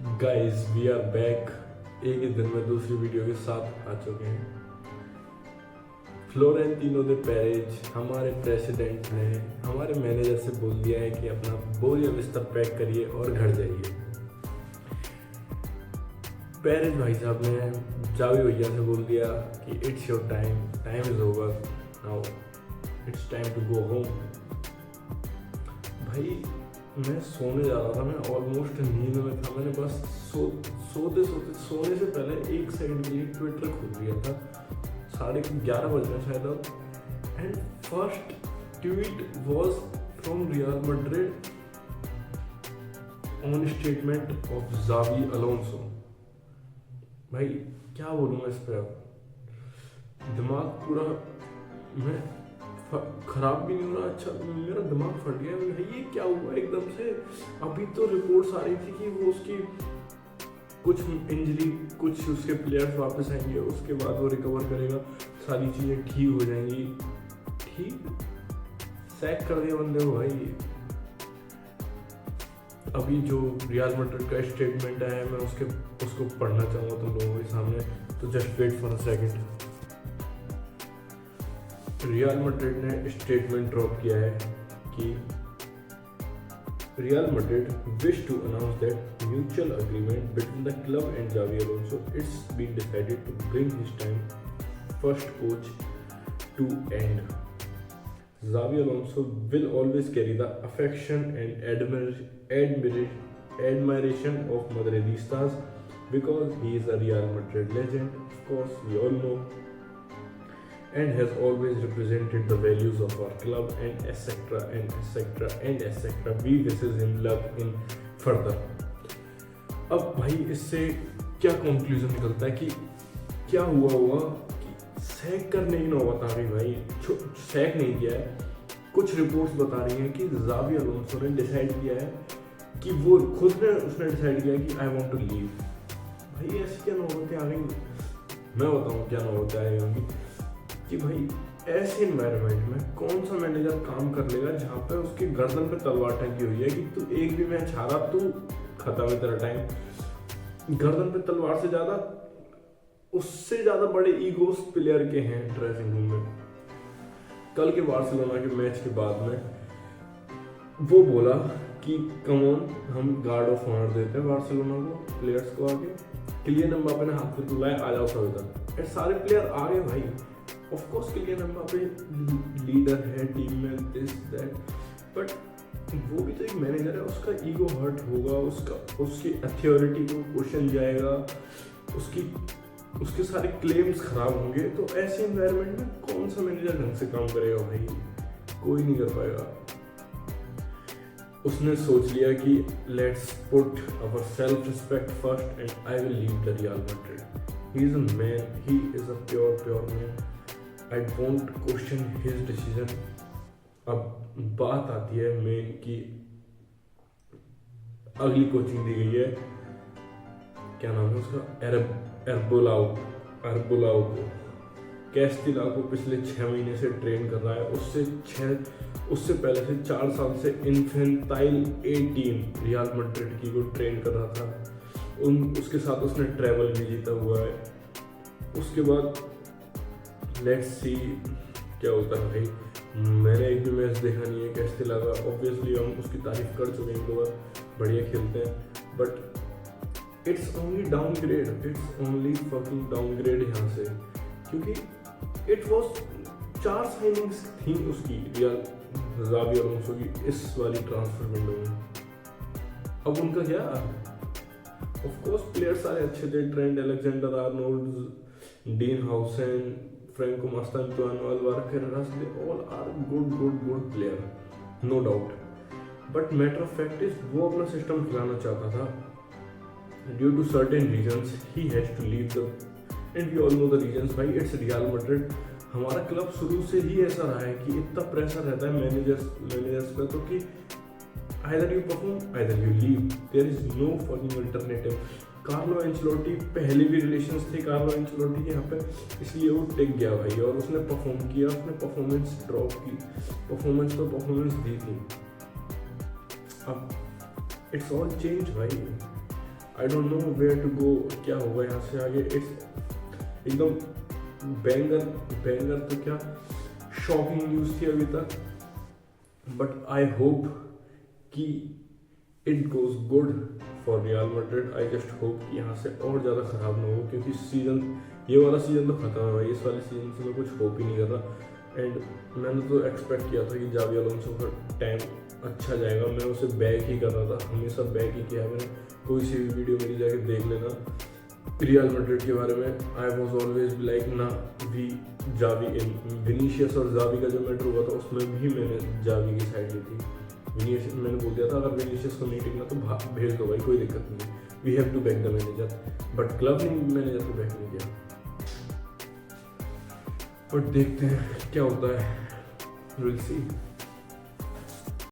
Guys we are back. एक ही दिन में दूसरी वीडियो के साथ आ चुके हैं। फ्लोरेंटिनो दे पेरेज हमारे प्रेसिडेंट ने हमारे मैनेजर से बोल दिया है कि अपना बोरिया बिस्तर पैक करिए और घर जाइए। पेरेज भाई साहब ने जावी भैया से बोल दिया कि it's your time, time is over now, it's time to go home. भाई मैं सोने जा रहा था, मैं ऑलमोस्ट नींद में था। मैंने बस सोने से पहले 1 सेकंड के लिए ट्विटर खोल लिया था। 11:30 बज रहे शायद अब। And first tweet was from Real Madrid on statement of Xavi Alonso. भाई क्या बोलूँगा इस पर, अब दिमाग पूरा मैं खराब भी नहीं हो रहा। अच्छा मेरा दिमाग फट गया भाई, ये क्या हुआ एकदम से। अभी तो रिपोर्ट्स आ रही थी कि वो उसकी कुछ इंजरी, कुछ उसके प्लेयर्स वापस आएंगे, उसके बाद वो रिकवर करेगा, सारी चीज़ें ठीक हो जाएंगी। ठीक सैक कर दिया बंदे को भाई। अभी जो रियल मैड्रिड का स्टेटमेंट है मैं उसको पढ़ना चाहूँगा तुम लोगों के सामने, तो just wait for a second. Real Madrid ने स्टेटमेंट ड्रॉप किया है कि Real Madrid wish to announce that mutual agreement between the club and Xavi Alonso it's been decided to bring his time first coach to end. Xavi Alonso will always carry the affection and admiration of Madridistas because he is a Real Madrid legend, of course we all know, and has always represented the values of our club and etc and etc and etc. We wishes him luck in further. अब भाई इससे क्या conclusion निकलता है कि क्या हुआ कि सैक करने की नौबत आ गई भाई। सैक नहीं किया है, कुछ रिपोर्ट्स बता रही हैं कि जावी अलोंसो ने डिसाइड किया है कि वो उसने डिसाइड किया कि आई वांट टू लीव। भाई ऐसी क्या नौबतें आ गई, मैं बताऊँ क्या नौबतें आई होंगी कि भाई ऐसे इन्वायरमेंट में कौन सा मैनेजर काम कर लेगा जहाँ पे उसकी गर्दन पे तलवार टंगी हुई है कि तू एक भी मैच हारा तू खत्म है तेरा टाइम। गर्दन पे तलवार से ज़्यादा, उससे ज़्यादा बड़े ईगोस प्लेयर के हैं ड्रेसिंग रूम में। कल के बार्सिलोना के मैच के बाद में वो बोला कि कम ऑन, हम गार्ड ऑफ ऑनर देते हैं बार्सिलोना को, प्लेयर्स को आगे। किलियन एम्बापे ने हाथ पे बुलाया, आ जाओ सब इधर। सारे प्लेयर आ गए भाई। Of course Kylian Mbappe leader है टीम में, दिस दैट, बट वो भी तो एक मैनेजर है, उसका ईगो हर्ट होगा, उसकी अथॉरिटी को क्वेश्चन जाएगा, उसके सारे क्लेम्स खराब होंगे। तो ऐसे एनवायरनमेंट में कौन सा मैनेजर ढंग से काम करेगा भाई, कोई नहीं कर पाएगा। उसने सोच लिया कि let's put our self respect first and I will leave the real Madrid. He is a man, he is a pure man, I don't question his decision. अब बात आती है मेन की अगली कोचिंग दी गई है, क्या नाम है उसका, अर्बुलाओ को। कैस्टिला को पिछले 6 महीने से ट्रेन कर रहा है। उससे पहले से 4 साल से इन्फेंटाइल ए टीम रियल मैड्रिड की को ट्रेन कर रहा था। उसके साथ उसने ट्रैवल भी जीता हुआ है। उसके बाद लेट्स सी क्या होता है भाई। मैंने एक भी मैच देखा नहीं है कैस्टिला का। ऑब्वियसली हम उसकी तारीफ कर चुके हैं, लोग बढ़िया खेलते हैं, but it's only downgrade, it's only fucking downgrade यहाँ से, क्योंकि इट वॉज 4 साइनिंग्स थी उसकी रियल जावी अलोंसो की इस वाली ट्रांसफर विंडो में। अब उनका क्या, ऑफ कोर्स प्लेयर्स सारे अच्छे थे, Trent Alexander Arnold, Dean Huijsen, Franco Mastantuono, Alvaro Carreras, they all are good player, no doubt. But matter of fact is वो अपना सिस्टम खिलाना चाहता था। Due to certain reasons, he has to leave and we all know the reasons. भाई it's Real Madrid। हमारा club शुरू से ही ऐसा रहा है कि इतना प्रेशर रहता है मैनेजर्स पे, तो कि either you perform, either you leave, there is no fucking alternative। Carlo Ancelotti, पहले भी रिलेशंस थे कार्लो एंचेलोटी के यहाँ पे, इसलिए वो टिक गया भाई और उसने परफॉर्म किया, उसने परफॉर्मेंस ड्रॉप की, परफॉर्मेंस दी थी। अब इट्स ऑल चेंज भाई। I don't know where to go, क्या होगा यहाँ से आगे। इट्स एकदम बैंगर तो क्या शॉकिंग न्यूज़ थी अभी तक, बट आई होप कि it goes good for real Madrid. I just hope कि यहाँ से और ज़्यादा ख़राब ना हो, क्योंकि ये वाला सीज़न तो ख़त्म है भाई, इस वाले सीज़न से मैं कुछ होप ही नहीं कर रहा। एंड मैंने तो एक्सपेक्ट किया था कि जावी अलोंसो का टाइम अच्छा जाएगा, मैं उसे बैक ही कर रहा था, हमेशा बैक ही किया है मैंने। कोई सी भी वीडियो मेरी जाके देख लेना रियल मैड्रिड के बारे में, आई वॉज ऑलवेज लाइक ना वी जावी इन। विनीशियस और जावी का जो मैटर हुआ था उसमें भी मैंने जावी की साइड ली थी। विनीशियस मैंने बोल दिया था अगर विनीशियस को नहीं टिकना तो भेज दो भाई, कोई दिक्कत नहीं, we have to back the manager, but club ने मैनेजर को बैक नहीं किया। और देखते हैं क्या होता है, विल सी।